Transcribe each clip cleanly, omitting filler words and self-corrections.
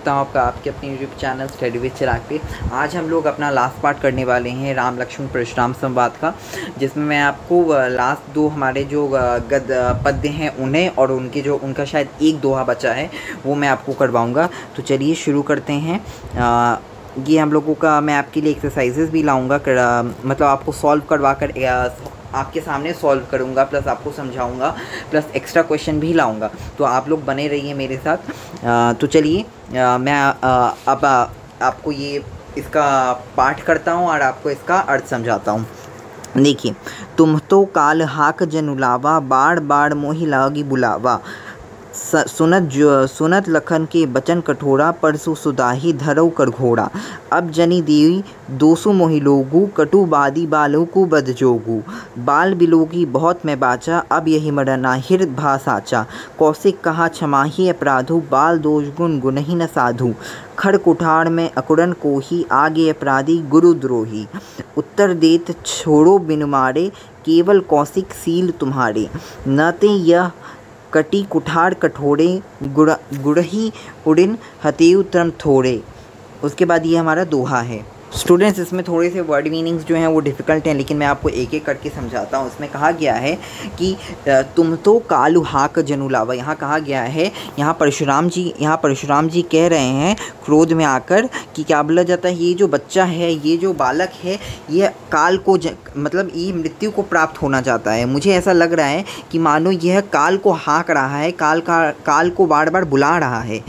हूँ आपका आपके अपने यूट्यूब चैनल स्टडी विद चिराग पे। आज हम लोग अपना लास्ट पार्ट करने वाले हैं राम लक्ष्मण परशुराम संवाद का, जिसमें मैं आपको लास्ट दो हमारे जो गद पद्य हैं उन्हें और उनका शायद एक दोहा बचा है वो मैं आपको करवाऊँगा। तो चलिए शुरू करते हैं। ये हम लोगों का मैं आपके लिए एक्सरसाइजेस भी लाऊँगा, मतलब आपको सॉल्व करवा कर आपके सामने सॉल्व करूँगा, प्लस आपको समझाऊँगा, प्लस एक्स्ट्रा क्वेश्चन भी लाऊँगा। तो आप लोग बने रहिए मेरे साथ। तो चलिए मैं अब आपको ये इसका पाठ करता हूँ और आपको इसका अर्थ समझाता हूँ। देखिए, तुम तो काल हाक जनुलावा, बाड़ बाड़ मोहि लागी बुलावा। सुनत लखन के बचन कठोरा, परसु सुदाही धरऊ कर घोड़ा। अब जनी देवी दोसु मोहि लोगू, कटु बादी बालों को बद जोगू। बाल बिलोगी बहुत मैं बाचा, अब यही मरना हिर भा साचा। कौशिक कहा क्षमाही अपराधु, बाल दोष गुण गुनहि न साधु। खड़ कुठार में अकुरन कोही, आगे अपराधी गुरुद्रोही। उत्तर देत छोड़ो बिनु मारे, केवल कौशिक सील तुम्हारे। नते यह कटी कुठार कठोरे, गुड़ही उड़िन हतेउ त्रम थोड़े। उसके बाद ये हमारा दोहा है। स्टूडेंट्स, इसमें थोड़े से वर्ड मीनिंग्स जो हैं वो डिफ़िकल्ट हैं, लेकिन मैं आपको एक एक करके समझाता हूँ। इसमें कहा गया है कि तुम तो कालु हाक जनुलावा। यहाँ कहा गया है, यहाँ परशुराम जी कह रहे हैं क्रोध में आकर कि क्या बोला जाता है, ये जो बच्चा है, ये जो बालक है, ये काल को मतलब ये मृत्यु को प्राप्त होना चाहता है। मुझे ऐसा लग रहा है कि मानो यह काल को हाँक रहा है, काल को बार बार बुला रहा है।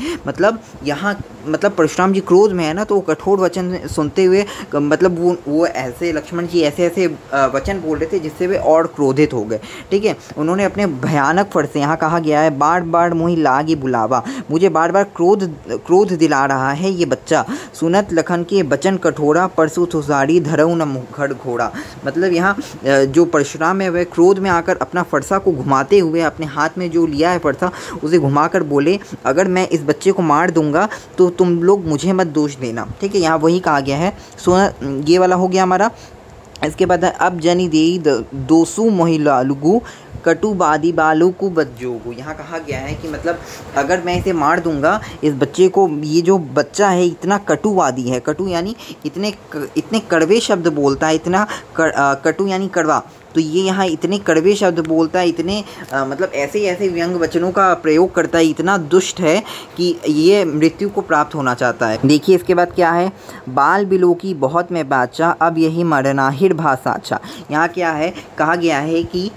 मतलब परशुराम जी क्रोध में है ना, तो वो कठोर वचन सुनते हुए मतलब वो ऐसे लक्ष्मण जी ऐसे वचन बोल रहे थे जिससे वे और क्रोधित हो गए। ठीक है, उन्होंने अपने भयानक फट से, यहाँ कहा गया है बार बार मोहि लागी बुलावा, मुझे बार बार क्रोध दिला रहा है ये बच्चा। सुनत लखन के बचन कठोरा, परसु सुसारी धरऊ न मुखड़ घोड़ा। मतलब यहाँ जो परशुराम है वह क्रोध में आकर अपना फरसा को घुमाते हुए, अपने हाथ में जो लिया है फरसा उसे घुमाकर बोले, अगर मैं इस बच्चे को मार दूंगा तो तुम लोग मुझे मत दोष देना। ठीक है, यहाँ वही कहा गया है। ये वाला हो गया हमारा। इसके बाद है अब जनी देई दोसु मोहि लालुगु, कटु बादी बालू को बदजोगू। यहाँ कहा गया है कि मतलब अगर मैं इसे मार दूंगा, इस बच्चे को, ये जो बच्चा है इतना कटुवादी है, कटु यानी इतने कड़वे शब्द बोलता है, इतना कटु यानी कड़वा, तो ये यहाँ इतने कड़वे शब्द बोलता है, इतने मतलब ऐसे व्यंग वचनों का प्रयोग करता है, इतना दुष्ट है कि ये मृत्यु को प्राप्त होना चाहता है। देखिए इसके बाद क्या है, बाल बिलो की बहुत मैं बाचा, अब यही मरना हिर भा साचा। यहाँ क्या है, कहा गया है कि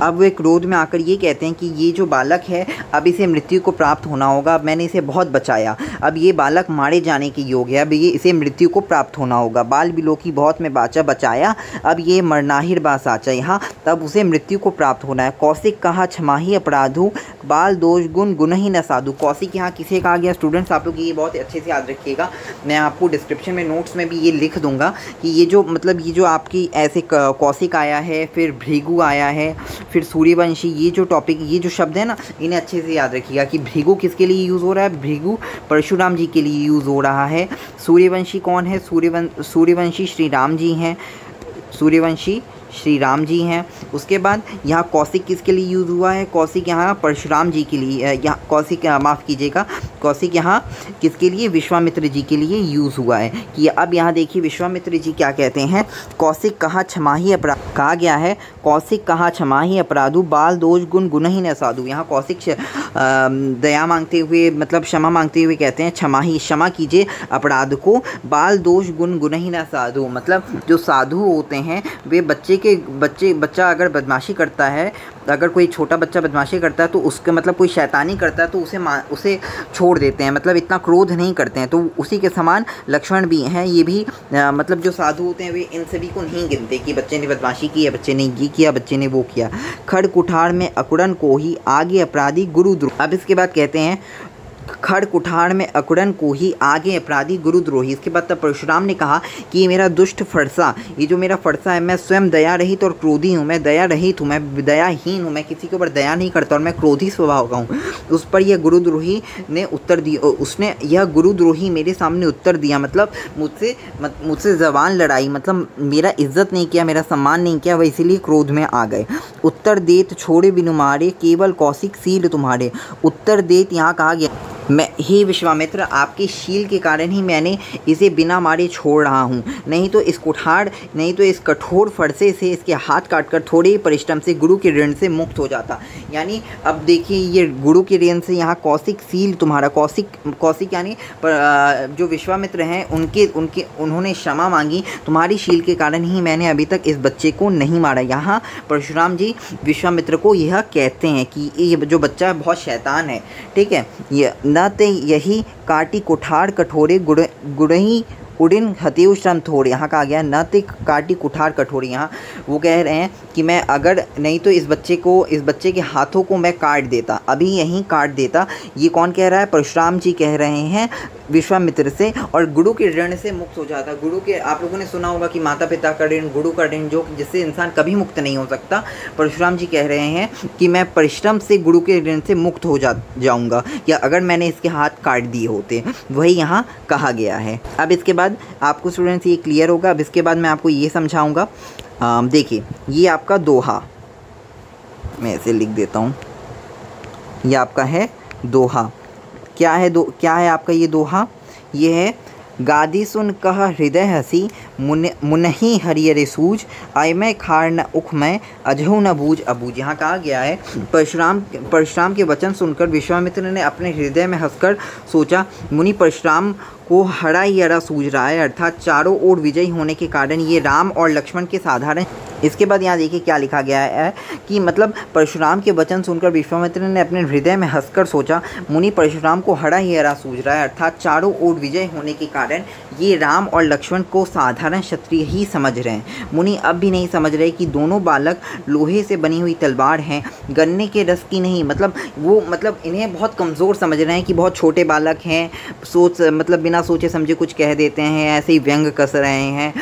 अब वे क्रोध में आकर ये कहते हैं कि ये जो बालक है अब इसे मृत्यु को प्राप्त होना होगा, अब मैंने इसे बहुत बचाया, अब ये बालक मारे जाने के योग्य है, अब ये इसे मृत्यु को प्राप्त होना होगा। बाल बिलो की बहुत में बाचा बचाया, अब ये मरनाहिर बा साचा, यहाँ तब उसे मृत्यु को प्राप्त होना है। कौशिक कहा क्षमाही अपराधु, बाल दोष गुण गुनहि न साधु। कौशिक यहाँ किसे कहा गया स्टूडेंट्स, आप लोग ये बहुत अच्छे से याद रखिएगा। मैं आपको डिस्क्रिप्शन में नोट्स में भी ये लिख दूंगा कि ये जो आपकी ऐसे कौशिक आया है, फिर भृगु आया है, फिर सूर्यवंशी, ये जो टॉपिक, ये जो शब्द है ना, इन्हें अच्छे से याद रखिएगा कि भृगु किसके लिए यूज़ हो रहा है, भृगु परशुराम जी के लिए यूज़ हो रहा है। सूर्यवंशी कौन है, सूर्यवंशी श्री राम जी हैं, सूर्यवंशी श्री राम जी हैं। उसके बाद यहाँ कौशिक किसके लिए यूज़ हुआ है, कौशिक यहाँ परशुराम जी के लिए, यहाँ कौशिक माफ़ कीजिएगा, कौशिक यहाँ किसके लिए, विश्वामित्र जी के लिए यूज़ हुआ है। कि अब यहाँ देखिए विश्वामित्र जी क्या कहते हैं, कौशिक कहा क्षमाही अपराध, कहा गया है कौशिक कहा क्षमाही अपराधु, बाल दोष गुण गुनहि न साधु। यहाँ कौशिक दया मांगते हुए, मतलब क्षमा मांगते हुए कहते हैं क्षमा कीजिए अपराध को, बाल दोष गुण गुनहि न साधु। मतलब जो साधु होते हैं वे बच्चा अगर बदमाशी करता है, अगर कोई छोटा बच्चा बदमाशी करता है तो उसके मतलब कोई शैतानी करता है तो उसे छोड़ देते हैं, मतलब इतना क्रोध नहीं करते हैं। तो उसी के समान लक्ष्मण भी हैं, ये भी मतलब जो साधु होते हैं वे इन सभी को नहीं गिनते कि बच्चे ने बदमाशी की है, बच्चे ने ये किया, बच्चे ने वो किया। खड़ कुठार में अकुरन को ही, आगे अपराधी गुरुद्रोही। अब इसके बाद कहते हैं खड़ कुठार में अकुरन को ही, आगे अपराधी गुरुद्रोही। इसके बाद तब परशुराम ने कहा कि ये मेरा दुष्ट फरसा, ये जो मेरा फरसा है, मैं स्वयं दया रहित और क्रोधी हूँ, मैं दया रहित हूँ, मैं दयाहीन हूँ, मैं किसी के ऊपर दया नहीं करता और मैं क्रोधी स्वभाव का हूँ। उस पर यह गुरुद्रोही ने उत्तर दिया, उसने यह गुरुद्रोही मेरे सामने उत्तर दिया, मतलब मुझसे जबान लड़ाई, मतलब मेरा इज्जत नहीं किया, मेरा सम्मान नहीं किया, वह इसीलिए क्रोध में आ गए। उत्तर देत छोड़े बिनु मारे, केवल कौशिक सील तुम्हारे। उत्तर देत यहाँ कहा गया हे विश्वामित्र, आपके शील के कारण ही मैंने इसे बिना मारे छोड़ रहा हूँ, नहीं तो इस कठोर फरसे से इसके हाथ काटकर थोड़े ही परिश्रम से गुरु के ऋण से मुक्त हो जाता। यानी अब देखिए, ये गुरु के ऋण से यहाँ कौशिक शील तुम्हारा, कौशिक यानी जो विश्वामित्र हैं उन्होंने क्षमा मांगी, तुम्हारी शील के कारण ही मैंने अभी तक इस बच्चे को नहीं मारा। यहाँ परशुराम जी विश्वामित्र को यह कहते हैं कि ये जो बच्चा बहुत शैतान है, ठीक है, ये न ते यही काटी कुठार कठोरे गुड़ही उड़िन हतेउ श्रम थोड़े। यहाँ कहा गया न ते काटी कुठार कठोरे। यहाँ वो कह रहे हैं कि मैं अगर नहीं तो इस बच्चे के हाथों को मैं काट देता, अभी यहीं काट देता। ये कौन कह रहा है? परशुराम जी कह रहे हैं विश्वामित्र से, और गुरु के ऋण से मुक्त हो जाता। गुरु के, आप लोगों ने सुना होगा कि माता पिता का ऋण, गुरु का ऋण, जो जिससे इंसान कभी मुक्त नहीं हो सकता। परशुराम जी कह रहे हैं कि मैं परिश्रम से गुरु के ऋण से मुक्त हो जाऊंगा, या अगर मैंने इसके हाथ काट दिए होते, वही यहाँ कहा गया है। अब इसके बाद आपको स्टूडेंट्स ये क्लियर होगा। अब इसके बाद मैं आपको ये समझाऊंगा। देखिए, ये आपका दोहा, मैं इसे लिख देता हूँ। ये आपका है दोहा। क्या है आपका ये दोहा? ये है, गादी सुन कह हृदय हसी मुनहि हरियर सूझ आय मैं खार न उख मैं अजहु न बूझ अबूझ। यहाँ कहा गया है, परशुराम के वचन सुनकर विश्वामित्र ने अपने हृदय में हंसकर सोचा, मुनि परशुराम को हरा ही हरा सूझ रहा है, अर्थात चारों ओर विजयी होने के कारण ये राम और लक्ष्मण के साधारण। इसके बाद यहाँ देखिए क्या लिखा गया है कि मतलब परशुराम के वचन सुनकर विश्वामित्र ने अपने हृदय में हंसकर सोचा, मुनि परशुराम को हरा ही हरा सूझ रहा है, अर्थात चारों ओर विजय होने के कारण ये राम और लक्ष्मण को साधारण क्षत्रिय ही समझ रहे हैं। मुनि अब भी नहीं समझ रहे कि दोनों बालक लोहे से बनी हुई तलवार हैं, गन्ने के रस की नहीं। मतलब इन्हें बहुत कमज़ोर समझ रहे हैं कि बहुत छोटे बालक हैं, बिना सोचे समझे कुछ कह देते हैं, ऐसे ही व्यंग कस रहे हैं,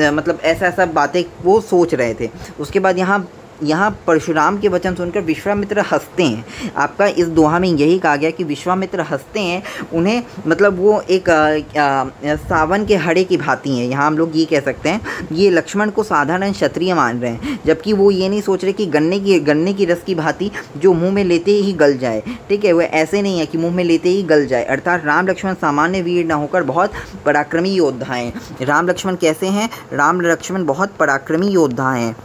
मतलब ऐसा बातें वो सोच रहे थे। उसके बाद यहाँ परशुराम के वचन सुनकर विश्वामित्र हंसते हैं। आपका इस दोहा में यही कहा गया कि विश्वामित्र हंसते हैं। उन्हें मतलब वो एक सावन के हड़े की भांति हैं। यहाँ हम लोग ये कह सकते हैं, ये लक्ष्मण को साधारण क्षत्रिय मान रहे हैं, जबकि वो ये नहीं सोच रहे कि गन्ने की रस की भांति जो मुंह में लेते ही गल जाए। ठीक है, वो ऐसे नहीं है कि मुंह में लेते ही गल जाए। अर्थात राम लक्ष्मण सामान्य वीर न होकर बहुत पराक्रमी योद्धा हैं। राम लक्ष्मण कैसे हैं? राम लक्ष्मण बहुत पराक्रमी योद्धा हैं।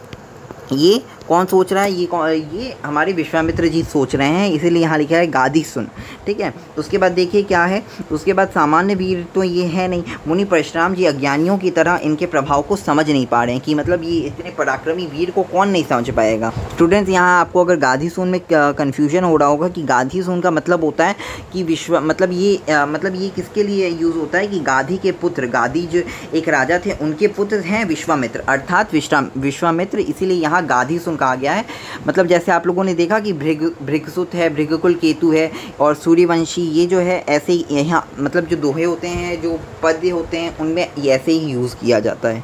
ये कौन सोच रहा है? ये हमारे विश्वामित्र जी सोच रहे हैं, इसीलिए यहाँ लिखा है गादी सुन। ठीक है, उसके बाद देखिए क्या है, उसके बाद सामान्य वीर तो ये है नहीं। मुनि परशुराम जी अज्ञानियों की तरह इनके प्रभाव को समझ नहीं पा रहे हैं कि मतलब ये इतने पराक्रमी वीर को कौन नहीं समझ पाएगा। स्टूडेंट्स, यहाँ आपको अगर गादी सुन में कन्फ्यूजन हो रहा होगा कि गादी सुन का मतलब होता है कि ये किसके लिए यूज़ होता है कि गाधी के पुत्र, गादी जो एक राजा थे उनके पुत्र हैं विश्वामित्र, अर्थात विश्वामित्र, इसीलिए यहाँ गादी सुन कहा गया है। मतलब जैसे आप लोगों ने देखा कि भृगसुत है, भृगकुल केतु है और सूर्यवंशी, ये जो है ऐसे ही यहाँ मतलब जो दोहे होते हैं, जो पद्य होते हैं, उनमें ऐसे ही यूज़ किया जाता है।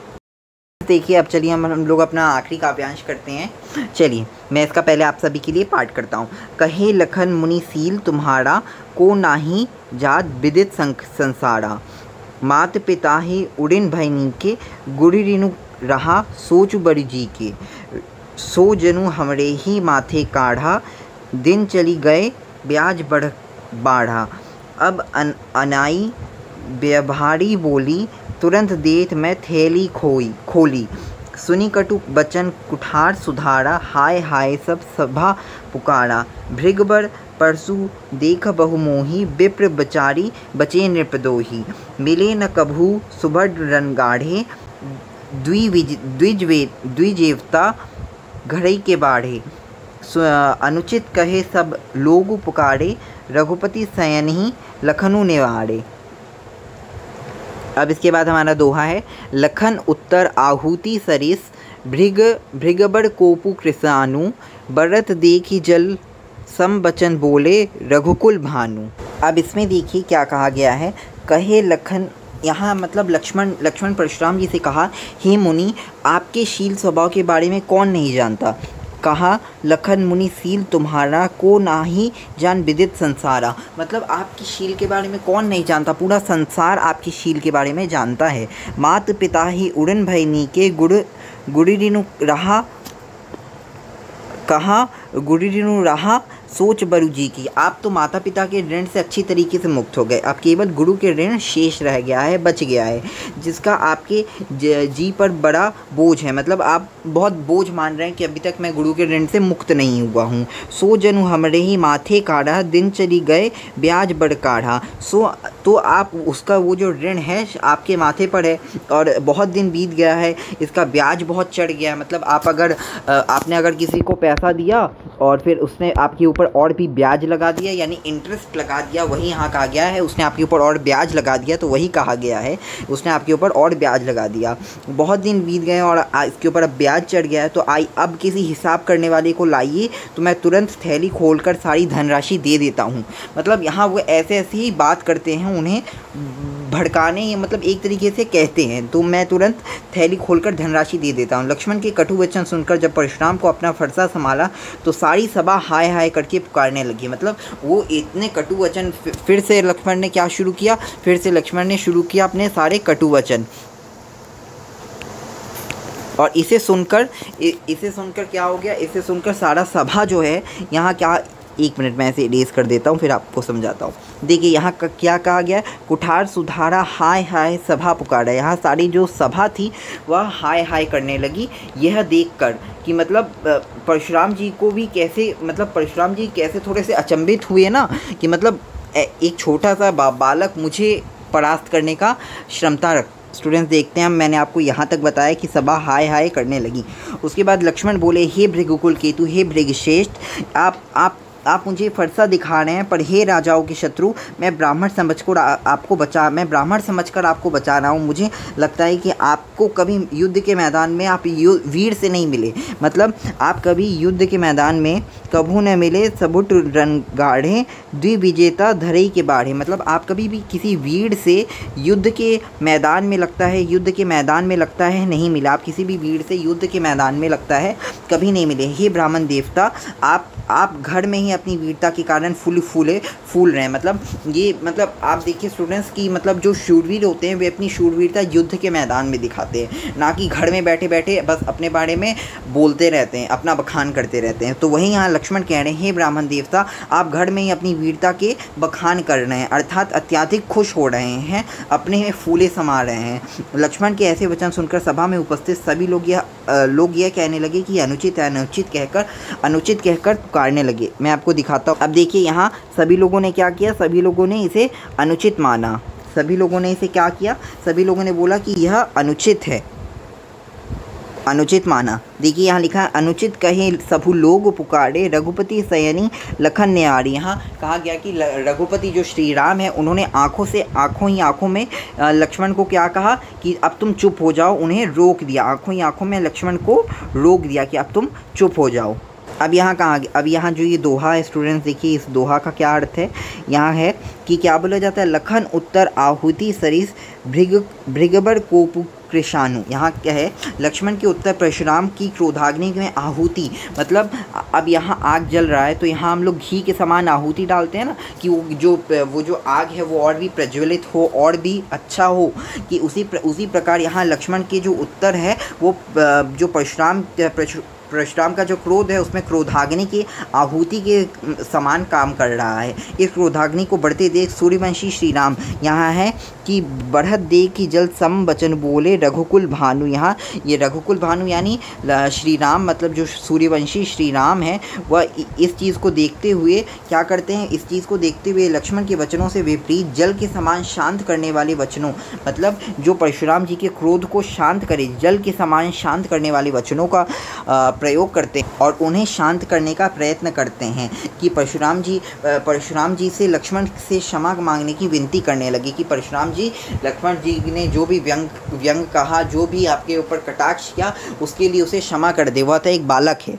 देखिए, अब चलिए हम लोग अपना आखिरी काव्यांश करते हैं। चलिए, मैं इसका पहले आप सभी के लिए पाठ करता हूँ। कहे लखन मुनि सील तुम्हारा, को नाही जात विदित संसारा, मात पिता ही उड़िन भैनी के, गुड़ी रिनु रहा सोच बड़ी जी के, सो जनु हमरे ही माथे काढ़ा, दिन चली गए ब्याज बाढ़ा। अब अनाई व्यवहारी बोली, तुरंत देत मैं थैली खोली, सुनी कटु बचन कुठार सुधारा, हाय हाय सब सभा पुकारा, भृगबर परसु देख बहुमोही, विप्र बचारी बचे नृपदोही, मिले न कभू सुभड रनगाढ़े, द्विजेवता घड़ई के बाढ़े, अनुचित कहे सब लोग पुकारे, रघुपति सयन ही लखनु निवारे। अब इसके बाद हमारा दोहा है, लखन उत्तर आहुति सरिस, भृगबड़ कोपु कृसानु, बरत देखी जल सम बचन बोले, रघुकुल भानु। अब इसमें देखिए क्या कहा गया है, कहे लखन, यहाँ मतलब लक्ष्मण परशुराम जी से कहा, हे मुनि, आपके शील स्वभाव के बारे में कौन नहीं जानता। कहा, लखन मुनि सील तुम्हारा, को नाही जान विदित संसारा। मतलब आपकी शील के बारे में कौन नहीं जानता, पूरा संसार आपकी शील के बारे में जानता है। मात पिता ही उड़न भैनी के, गुड़ी रिनु रहा, कहा गुरु रहा सोच बरु जी की। आप तो माता पिता के ऋण से अच्छी तरीके से मुक्त हो गए, अब केवल गुरु के ऋण शेष रह गया है, बच गया है, जिसका आपके जी पर बड़ा बोझ है। मतलब आप बहुत बोझ मान रहे हैं कि अभी तक मैं गुरु के ऋण से मुक्त नहीं हुआ हूँ। सो जनु हमरे ही माथे काढ़ा, दिन चली गए ब्याज बड़ काढ़ा। तो आप उसका वो जो ऋण है आपके माथे पर है और बहुत दिन बीत गया है, इसका ब्याज बहुत चढ़ गया है। मतलब आपने अगर किसी को पैसा दिया और फिर उसने आपके ऊपर और भी ब्याज लगा दिया, यानी इंटरेस्ट लगा दिया, वही यहाँ कहा गया है उसने आपके ऊपर और ब्याज लगा दिया, तो वही कहा गया है उसने आपके ऊपर और ब्याज लगा दिया। बहुत दिन बीत गए और इसके ऊपर अब ब्याज चढ़ गया है, तो अब किसी हिसाब करने वाले को लाइए तो मैं तुरंत थैली खोलकर सारी धनराशि दे देता हूँ। मतलब यहाँ वो ऐसे ही बात करते हैं, उन्हें भड़काने मतलब एक तरीके से कहते हैं, तो मैं तुरंत थैली खोलकर धनराशि दे देता हूँ। लक्ष्मण के कटु वचन सुनकर जब परशुराम को अपना फरसा संभाला तो सारी सभा हाय हाय करके पुकारने लगी। मतलब वो इतने कटु वचन, फिर से लक्ष्मण ने क्या शुरू किया, फिर से लक्ष्मण ने शुरू किया अपने सारे कटु वचन। और इसे सुनकर क्या हो गया, इसे सुनकर सारा सभा जो है यहाँ क्या, एक मिनट मैं ऐसे इरेज कर देता हूँ फिर आपको समझाता हूँ। देखिए यहाँ क्या कहा गया है, कुठार सुधारा हाय हाय सभा पुकारा। यहाँ सारी जो सभा थी वह हाय हाय करने लगी, यह देखकर कि मतलब परशुराम जी को भी कैसे, मतलब परशुराम जी कैसे थोड़े से अचंभित हुए ना, कि मतलब एक छोटा सा बालक मुझे परास्त करने का क्षमता रख। स्टूडेंट्स देखते हैं, मैंने आपको यहाँ तक बताया कि सभा हाय हाय करने लगी। उसके बाद लक्ष्मण बोले, हे भृगुकुल केतु, हे भृगश्रेष्ठ, आप मुझे फरसा दिखा रहे हैं, पर हे राजाओं के शत्रु, मैं ब्राह्मण समझकर आपको बचा रहा हूँ। मुझे लगता है कि आपको कभी युद्ध के मैदान में आप वीर से नहीं मिले, मतलब आप कभी युद्ध के मैदान में कभू न मिले, सबुट रणगाढ़े द्विविजेता धरई के बाढ़े। मतलब आप कभी भी किसी वीर से युद्ध के मैदान में लगता है नहीं मिला, आप किसी भी वीर से युद्ध के मैदान में लगता है कभी नहीं मिले। हे ब्राह्मण देवता, आप घर में ही अपनी वीरता के कारण फूल रहे हैं। मतलब आप देखिए स्टूडेंट्स की, मतलब जो शूरवीर होते हैं वे अपनी शूरवीरता युद्ध के मैदान में दिखाते हैं, ना कि घर में बैठे बैठे बस अपने बारे में बोलते रहते हैं, अपना बखान करते रहते हैं। तो वहीं यहाँ लक्ष्मण कह रहे हैं, हे ब्राह्मण देवता, आप घर में ही अपनी वीरता के बखान कर रहे हैं, अर्थात अत्यधिक खुश हो रहे हैं, अपने में फूले समा रहे हैं। लक्ष्मण के ऐसे वचन सुनकर सभा में उपस्थित सभी लोग यह कहने लगे कि अनुचित कहकर पुकारने लगे। मैं आपको दिखाता हूँ। अब देखिए यहाँ सभी लोगों ने क्या किया, सभी लोगों ने इसे अनुचित माना। सभी लोगों ने इसे क्या किया, सभी लोगों ने बोला कि यह अनुचित है, अनुचित माना। देखिए यहाँ लिखा है, अनुचित कहे सबु लोग पुकारे, रघुपति सयनी लखन न्यारी। यहाँ कहा गया कि रघुपति जो श्री राम है उन्होंने आँखों में लक्ष्मण को क्या कहा कि अब तुम चुप हो जाओ, उन्हें रोक दिया, आँखों में लक्ष्मण को रोक दिया कि अब तुम चुप हो जाओ। अब यहाँ जो ये दोहा है स्टूडेंट्स, देखिए इस दोहा का क्या अर्थ है। यहाँ है कि क्या बोला जाता है, लखन उत्तर आहुति सरिस भृगबर कोपु कृशानु। यहाँ क्या है, लक्ष्मण के उत्तर परशुराम की क्रोधाग्नि में आहुति, मतलब अब यहाँ आग जल रहा है तो यहाँ हम लोग घी के समान आहुति डालते हैं ना, कि वो जो आग है वो और भी प्रज्वलित हो और भी अच्छा हो, कि उसी प्रकार यहाँ लक्ष्मण के जो उत्तर है वो जो परशुराम का जो क्रोध है उसमें क्रोधाग्नि की आहुति के समान काम कर रहा है। इस क्रोधाग्नि को बढ़ते देख सूर्यवंशी श्री राम, यहाँ है कि बढ़त देख कि जल सम वचन बोले रघुकुल भानु। यहाँ ये रघुकुल भानु यानी श्री राम, मतलब जो सूर्यवंशी श्री राम है वह इस चीज़ को देखते हुए क्या करते हैं, इस चीज़ को देखते हुए लक्ष्मण के वचनों से विपरीत जल के समान शांत करने वाले वचनों, मतलब जो परशुराम जी के क्रोध को शांत करे, जल के समान शांत करने वाले वचनों का प्रयोग करते हैं और उन्हें शांत करने का प्रयत्न करते हैं। कि परशुराम जी से लक्ष्मण से क्षमा मांगने की विनती करने लगे कि परशुराम जी, लक्ष्मण जी ने जो भी व्यंग कहा, जो भी आपके ऊपर कटाक्ष किया, उसके लिए उसे क्षमा कर दे, वह तो एक बालक है।